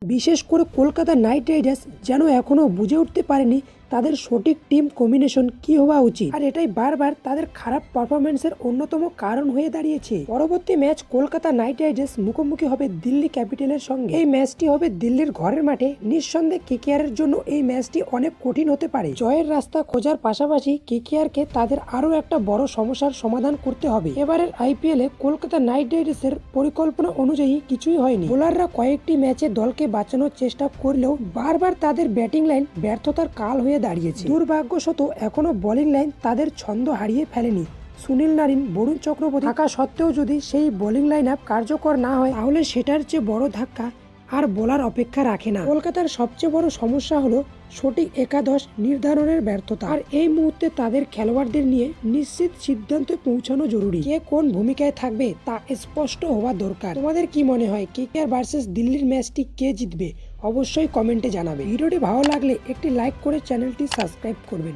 বিশেষ করে Kolkata night Riders যেন এখনো বুঝে উঠতে পারেনি তাদের সঠিক টিম কম্বিনেশন কি হওয়া উচিত, আর এটাই বারবার তাদের খারাপ পারফরমেন্সের অন্যতম কারণ হয়ে দাঁড়িয়েছে। পরবর্তী ম্যাচ কলকাতা নাইট রাইডার্স মুখোমুখি হবে দিল্লি ক্যাপিটালের সঙ্গে। এই ম্যাচটি হবে দিল্লির ঘরের মাঠে। নিঃসন্দেহে কেকেআরের জন্য এই ম্যাচটি অনেক কঠিন হতে পারে। জয়ের রাস্তা খোঁজার পাশাপাশি কেকেআরকে তাদের আরো একটা বড় সমস্যার সমাধান করতে হবে। এবারের আইপিএল এ কলকাতা নাইট রাইডার্সের পরিকল্পনা অনুযায়ী কিছুই হয়নি। বোলাররা কয়েকটি ম্যাচে দলকে বাঁচানোর চেষ্টা করলেও বারবার তাদের ব্যাটিং লাইন ব্যর্থতার কাল হয়ে দাঁড়িয়েছে। দুর্ভাগ্যবশত এখনো বোলিং লাইন তাদের ছন্দ হারিয়ে ফেলেনি। সুনীল নারিন, বরুণ চক্রবর্তী থাকা সত্ত্বেও যদি সেই বোলিং লাইন আপ কার্যকর না হয় তাহলে সেটার চেয়ে বড় ধাক্কা আর বলার অপেক্ষা রাখে না। কলকাতার সবচেয়ে বড় সমস্যা হলো সঠিক একাদশ নির্ধারণের ব্যর্থতা, আর এই মুহূর্তে তাদের খেলোয়াড়দের নিয়ে নিশ্চিত সিদ্ধান্তে পৌঁছানো জরুরি। কে কোন ভূমিকায় থাকবে তা স্পষ্ট হওয়া দরকার। তোমাদের কি মনে হয় কেকেআর ভার্সেস দিল্লির ম্যাচটি কে জিতবে? অবশ্যই কমেন্টে জানাবে। ভিডিওটি ভালো লাগলে একটি লাইক করে চ্যানেলটি সাবস্ক্রাইব করবেন।